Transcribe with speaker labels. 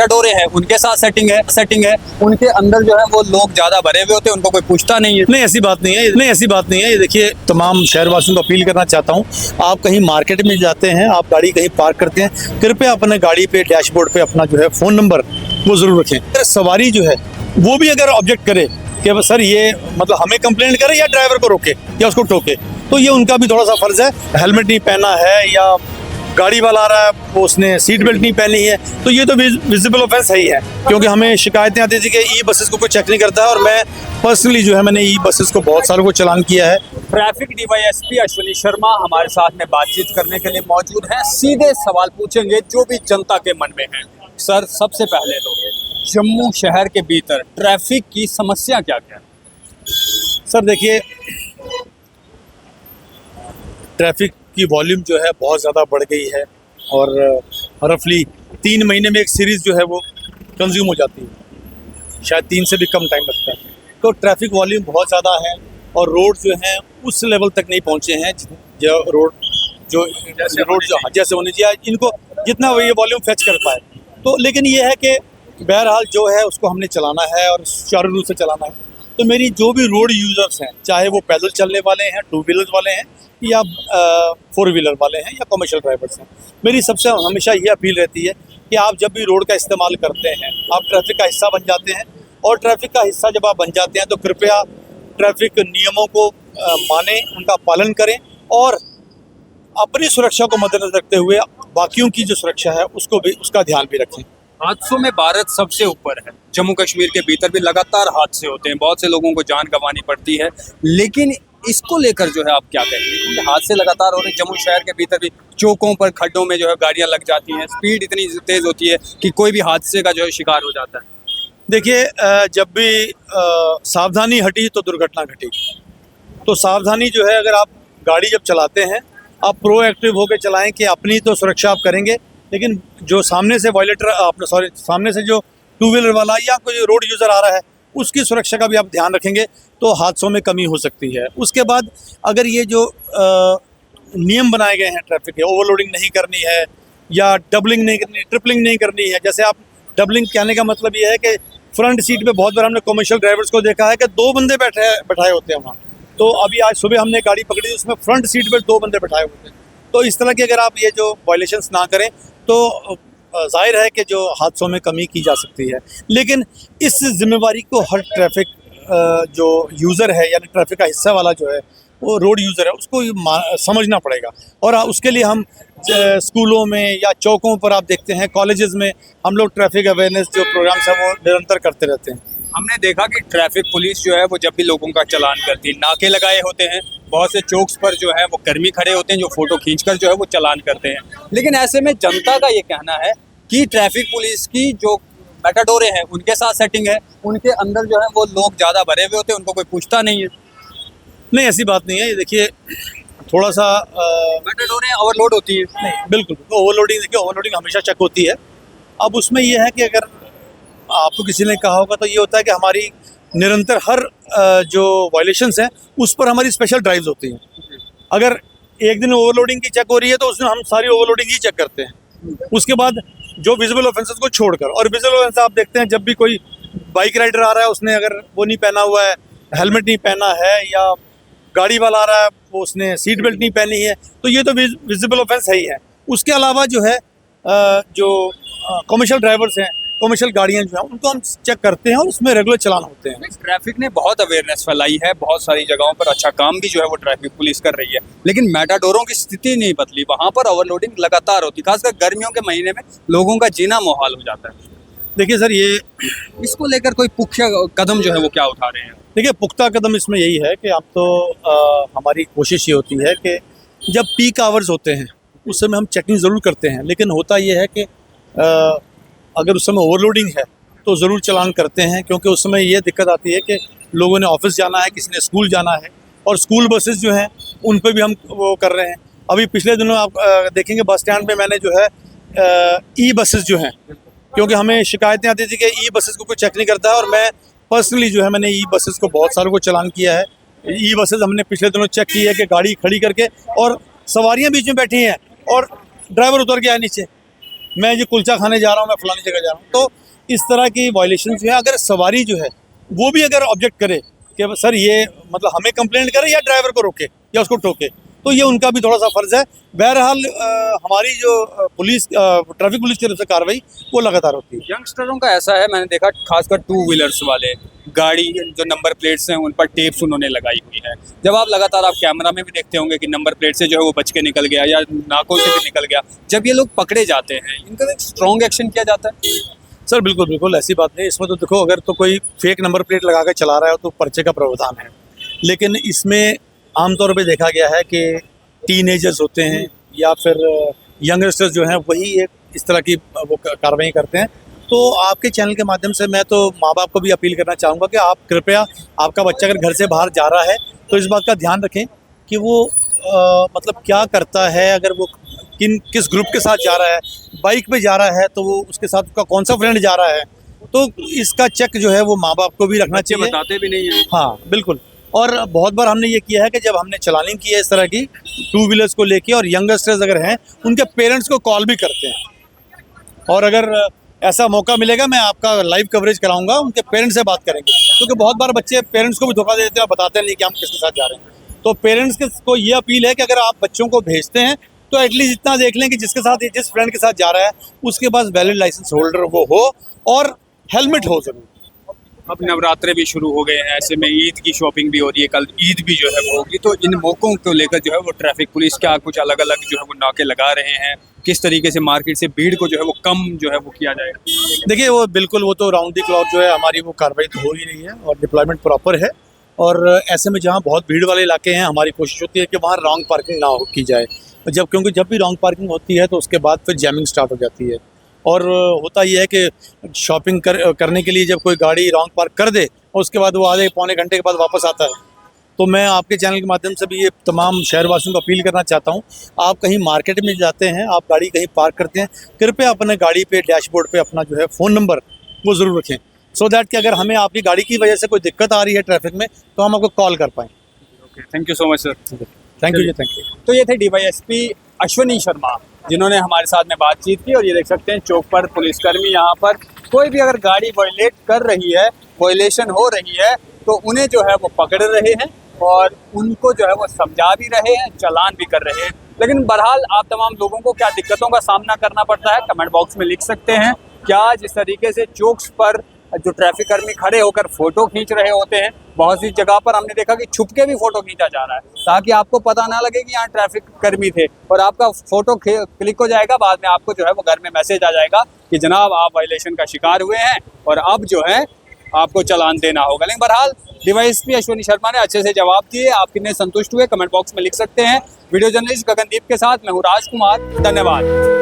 Speaker 1: डोरे हैं उनके साथ सेटिंग है उनके अंदर जो है वो लोग ज्यादा भरे हुए होते हैं, उनको कोई पूछता नहीं है।
Speaker 2: नहीं ऐसी बात नहीं है, नहीं ऐसी बात नहीं है। ये देखिए, तमाम शहरवासियों को अपील करना चाहता हूँ, आप कहीं मार्केट में जाते हैं, आप गाड़ी कहीं पार्क करते हैं, कृपया अपने गाड़ी पे डैशबोर्ड पे अपना जो है फ़ोन नंबर वो ज़रूर रखें। सवारी जो है वो भी अगर ऑब्जेक्ट करे कि सर ये मतलब हमें कंप्लेंट करे या ड्राइवर को रोके या उसको टोके, तो ये उनका भी थोड़ा सा फर्ज है। हेलमेट नहीं पहना है या गाड़ी वाला आ रहा है वो उसने सीट बेल्ट नहीं पहनी है, तो ये तो विजिबल ऑफेंस है ही है। क्योंकि हमें शिकायतें आती थी कि ई बसेस को कोई चेक नहीं करता है, और मैं पर्सनली जो है मैंने ई बसेस को बहुत सारों को चालान किया है।
Speaker 1: ट्रैफिक डीवाईएसपी अश्विनी शर्मा हमारे साथ में बातचीत करने के लिए मौजूद हैं। सीधे सवाल पूछेंगे जो भी जनता के मन में है। सर, सबसे पहले तो जम्मू शहर के भीतर ट्रैफिक की समस्या क्या क्या है?
Speaker 2: सर देखिए, ट्रैफिक की वॉल्यूम जो है बहुत ज़्यादा बढ़ गई है, और रफली 3 महीने में एक सीरीज़ जो है वो कंज्यूम हो जाती है, शायद 3 से भी कम टाइम लगता है। तो ट्रैफिक वॉल्यूम बहुत ज़्यादा है, और रोड जो हैं उस लेवल तक नहीं पहुँचे हैं जो रोड जैसे होने चाहिए, इनको जितना ये वॉल्यूम फैच कर पाए। तो लेकिन ये है कि बहरहाल जो है उसको हमने चलाना है और सुचारू रूप से चलाना है। तो मेरी जो भी रोड यूज़र्स हैं, चाहे वो पैदल चलने वाले हैं, 2 व्हीलर वाले हैं, या 4 व्हीलर वाले हैं, या कमर्शियल ड्राइवर्स हैं, मेरी सबसे हमेशा ये अपील रहती है कि आप जब भी रोड का इस्तेमाल करते हैं, आप ट्रैफिक का हिस्सा बन जाते हैं, और ट्रैफिक का हिस्सा जब आप बन जाते हैं तो कृपया ट्रैफिक नियमों को मानें, उनका पालन करें, और अपनी सुरक्षा को मद्देनजर रखते हुए बाकियों की जो सुरक्षा है उसको भी, उसका ध्यान भी रखें।
Speaker 1: हादसों में भारत सबसे ऊपर है। जम्मू कश्मीर के भीतर भी लगातार हादसे होते हैं, बहुत से लोगों को जान गंवानी पड़ती है, लेकिन इसको लेकर जो है आप क्या कहेंगे? क्योंकि हादसे लगातार हो रहे हैं, जम्मू शहर के भीतर भी चौकों पर खड्डों में जो है गाड़ियां लग जाती हैं, स्पीड इतनी तेज होती है कि कोई भी हादसे का जो है शिकार हो जाता है।
Speaker 2: देखिए, जब भी सावधानी हटी तो दुर्घटना घटी। तो सावधानी जो है, अगर आप गाड़ी जब चलाते हैं, आप प्रोएक्टिव होकर चलाएं कि अपनी तो सुरक्षा आप करेंगे, लेकिन जो सामने से सामने से जो 2 व्हीलर वाला या कोई रोड यूज़र आ रहा है उसकी सुरक्षा का भी आप ध्यान रखेंगे तो हादसों में कमी हो सकती है। उसके बाद अगर ये जो नियम बनाए गए हैं ट्रैफिक के, ओवरलोडिंग नहीं करनी है या डबलिंग नहीं करनी, ट्रिपलिंग नहीं करनी है। जैसे आप डबलिंग कहने का मतलब ये है कि फ्रंट सीट पे बहुत बार हमने कमर्शियल ड्राइवर्स को देखा है कि 2 बंदे बैठाए होते हैं वहाँ। तो अभी आज सुबह हमने गाड़ी पकड़ी, उसमें फ्रंट सीट पर 2 बंदे बैठाए होते हैं। तो इस तरह के अगर आप ये जो वायलेशंस ना करें तो जाहिर है कि जो हादसों में कमी की जा सकती है। लेकिन इस जिम्मेवारी को हर ट्रैफिक जो यूज़र है, यानी ट्रैफिक का हिस्सा वाला जो है, वो रोड यूज़र है, उसको समझना पड़ेगा। और उसके लिए हम स्कूलों में या चौकों पर आप देखते हैं, कॉलेजेस में हम लोग ट्रैफिक अवेयरनेस जो प्रोग्राम्स हैं वो निरंतर करते रहते हैं।
Speaker 1: हमने देखा कि ट्रैफिक पुलिस जो है वो जब भी लोगों का चालान करती है, नाके लगाए होते हैं, बहुत से चौक्स पर जो है वो कर्मी खड़े होते हैं जो फोटो खींचकर जो है वो चालान करते हैं। लेकिन ऐसे में जनता का ये कहना है कि ट्रैफिक पुलिस की जो मेटाडोरे हैं उनके साथ सेटिंग है, उनके अंदर जो है वो लोग ज़्यादा भरे हुए होते हैं, उनको कोई पूछता नहीं है।
Speaker 2: नहीं ऐसी बात नहीं है। ये देखिए, थोड़ा सा
Speaker 1: मेटाडोरे ओवरलोड होती है।
Speaker 2: नहीं, बिल्कुल ओवरलोडिंग, देखिए ओवरलोडिंग हमेशा चेक होती है। अब उसमें ये है कि अगर आपको किसी ने कहा होगा तो ये होता है कि हमारी निरंतर हर जो वायलेशंस हैं उस पर हमारी स्पेशल ड्राइव्स होती हैं। अगर एक दिन ओवरलोडिंग की चेक हो रही है तो उस दिन हम सारी ओवरलोडिंग ही चेक करते हैं। उसके बाद जो विजिबल ऑफेंसेस को छोड़कर, और विजिबल ऑफेंस आप देखते हैं जब भी कोई बाइक राइडर आ रहा है, उसने अगर वो नहीं पहना हुआ है, हेलमेट नहीं पहना है, या गाड़ी वाला आ रहा है वो उसने सीट बेल्ट नहीं पहनी है, तो ये तो विजिबल ऑफेंस है ही है। उसके अलावा जो है जो कमर्शियल ड्राइवर्स हैं, कमर्शियल गाड़ियाँ जो हैं, उनको हम चेक करते हैं और उसमें रेगुलर चलान होते हैं।
Speaker 1: ट्रैफिक ने बहुत अवेयरनेस फैलाई है, बहुत सारी जगहों पर अच्छा काम भी जो है वो ट्रैफिक पुलिस कर रही है, लेकिन मेटाडोरों की स्थिति नहीं बदली। वहाँ पर ओवरलोडिंग लगातार होती है, खासकर गर्मियों के महीने में लोगों का जीना मुहाल हो जाता है।
Speaker 2: देखिए सर, ये
Speaker 1: इसको लेकर कोई पुख्ता कदम जो है वो क्या उठा रहे हैं?
Speaker 2: देखिए, पुख्ता कदम इसमें यही है कि अब तो हमारी कोशिश ये होती है कि जब पीक आवर्स होते हैं उस समय हम चेकिंग ज़रूर करते हैं, लेकिन होता ये है कि अगर उस समय ओवरलोडिंग है तो ज़रूर चालान करते हैं, क्योंकि उस समय ये दिक्कत आती है कि लोगों ने ऑफिस जाना है, किसी ने स्कूल जाना है, और स्कूल बसेस जो हैं उन पर भी हम वो कर रहे हैं। अभी पिछले दिनों आप देखेंगे बस स्टैंड पे मैंने जो है ई बसेस जो हैं, क्योंकि हमें शिकायतें आती थी कि ई बसेस को कोई चेक नहीं करता है, और मैं पर्सनली जो है मैंने ई बसेस को बहुत सारों को चालान किया है। ई बसेस हमने पिछले दिनों चेक की है कि गाड़ी खड़ी करके और सवारियां बीच में बैठी हैं और ड्राइवर उतर गया है नीचे, मैं ये कुलचा खाने जा रहा हूँ, मैं फलानी जगह जा रहा हूँ। तो इस तरह की वायलेशन जो है, अगर सवारी जो है वो भी अगर ऑब्जेक्ट करे कि सर ये मतलब हमें कंप्लेंट करे या ड्राइवर को रोके या उसको टोके, तो ये उनका भी थोड़ा सा फर्ज है। बहरहाल हमारी जो पुलिस ट्रैफिक पुलिस की तरफ से कार्रवाई वो लगातार होती है।
Speaker 1: यंगस्टरों का ऐसा है, मैंने देखा खासकर 2 व्हीलर्स वाले गाड़ी जो नंबर प्लेट्स हैं उन पर टेप्स उन्होंने लगाई हुई है। जब आप लगातार आप कैमरा में भी देखते होंगे कि नंबर प्लेट से जो है वो बच के निकल गया या नाकों से भी निकल गया, जब ये लोग पकड़े जाते हैं इनका एक स्ट्रॉन्ग एक्शन किया जाता है।
Speaker 2: सर बिल्कुल बिल्कुल ऐसी बात नहीं, इसमें तो देखो अगर तो कोई फेक नंबर प्लेट लगा कर चला रहा है तो पर्चे का प्रावधान है, लेकिन इसमें आमतौर पे देखा गया है कि टीनेजर्स होते हैं या फिर यंगस्टर्स जो हैं वही एक इस तरह की वो कार्रवाई करते हैं। तो आपके चैनल के माध्यम से मैं तो माँ बाप को भी अपील करना चाहूँगा कि आप कृपया, आपका बच्चा अगर घर से बाहर जा रहा है तो इस बात का ध्यान रखें कि वो मतलब क्या करता है, अगर वो किस ग्रुप के साथ जा रहा है, बाइक पे जा रहा है तो वो उसके साथ उसका कौन सा फ्रेंड जा रहा है, तो इसका चेक जो है वो माँ बाप को भी रखना चाहिए।
Speaker 1: बताते भी नहीं है।
Speaker 2: हाँ बिल्कुल। और बहुत बार हमने ये किया है कि जब हमने चलानिंग की है इस तरह की 2 व्हीलर्स को लेके और यंगस्टर्स अगर हैं उनके पेरेंट्स को कॉल भी करते हैं, और अगर ऐसा मौका मिलेगा मैं आपका लाइव कवरेज कराऊंगा, उनके पेरेंट्स से बात करेंगे, क्योंकि बहुत बार बच्चे पेरेंट्स को भी धोखा दे देते हैं और बताते नहीं कि हम किसके साथ जा रहे हैं। तो पेरेंट्स को ये अपील है कि अगर आप बच्चों को भेजते हैं तो एटलीस्ट इतना देख लें कि जिसके साथ जिस फ्रेंड के साथ जा रहा है उसके पास वैलिड लाइसेंस होल्डर वो हो और हेलमेट हो जरूर।
Speaker 1: अब नवरात्रे भी शुरू हो गए हैं, ऐसे में ईद की शॉपिंग भी हो रही है, कल ईद भी जो है वो होगी, तो इन मौकों को लेकर जो है वो ट्रैफिक पुलिस क्या कुछ अलग अलग जो है वो नाके लगा रहे हैं, किस तरीके से मार्केट से भीड़ को जो है वो कम जो है वो किया जाएगा?
Speaker 2: देखिए वो बिल्कुल वो तो राउंड दी क्लॉक जो है हमारी वो कार्रवाई तो हो ही रही है और डिप्लॉयमेंट प्रॉपर है। और ऐसे में जहाँ बहुत भीड़ वाले इलाके हैं हमारी कोशिश होती है कि वहाँ रॉन्ग पार्किंग ना की जाए, क्योंकि जब भी रॉन्ग पार्किंग होती है तो उसके बाद फिर जैमिंग स्टार्ट हो जाती है। और होता ये है कि शॉपिंग करने के लिए जब कोई गाड़ी रॉन्ग पार्क कर दे और उसके बाद वो आधे पौने घंटे के बाद वापस आता है, तो मैं आपके चैनल के माध्यम से भी ये तमाम शहरवासियों को अपील करना चाहता हूँ, आप कहीं मार्केट में जाते हैं, आप गाड़ी कहीं पार्क करते हैं, कृपया अपने गाड़ी पे डैशबोर्ड पे अपना जो है फ़ोन नंबर वो ज़रूर रखें, सो दैट कि अगर हमें आपकी गाड़ी की वजह से कोई दिक्कत आ रही है ट्रैफिक में तो हम आपको कॉल कर पाएँ।
Speaker 1: Okay, thank you so much sir.
Speaker 2: Thank you ji, thank you.
Speaker 1: तो ये थे DYSP अश्वनी शर्मा जिन्होंने हमारे साथ में बातचीत की। और ये देख सकते हैं चौक पर पुलिसकर्मी यहाँ पर कोई भी अगर गाड़ी वायलेट कर रही है, वायलेशन हो रही है, तो उन्हें जो है वो पकड़ रहे हैं और उनको जो है वो समझा भी रहे हैं, चालान भी कर रहे हैं। लेकिन बहरहाल आप तमाम लोगों को क्या दिक्कतों का सामना करना पड़ता है कमेंट बॉक्स में लिख सकते हैं। क्या जिस तरीके से चौक्स पर जो ट्रैफिक कर्मी खड़े होकर फोटो खींच रहे होते हैं, बहुत सी जगह पर हमने देखा कि छुप के भी फोटो खींचा जा रहा है ताकि आपको पता ना लगे कि यहाँ ट्रैफिक कर्मी थे, और आपका फोटो क्लिक हो जाएगा, बाद में आपको जो है वो घर में मैसेज आ जाएगा कि जनाब आप वायलेशन का शिकार हुए हैं और अब जो है आपको चालान देना होगा। लेकिन बहरहाल DYSP अश्वनी शर्मा ने अच्छे से जवाब दिए। आप कितने संतुष्ट हुए कमेंट बॉक्स में लिख सकते हैं। वीडियो जर्नलिस्ट गगनदीप के साथ मैं हूँ राजकुमार, धन्यवाद।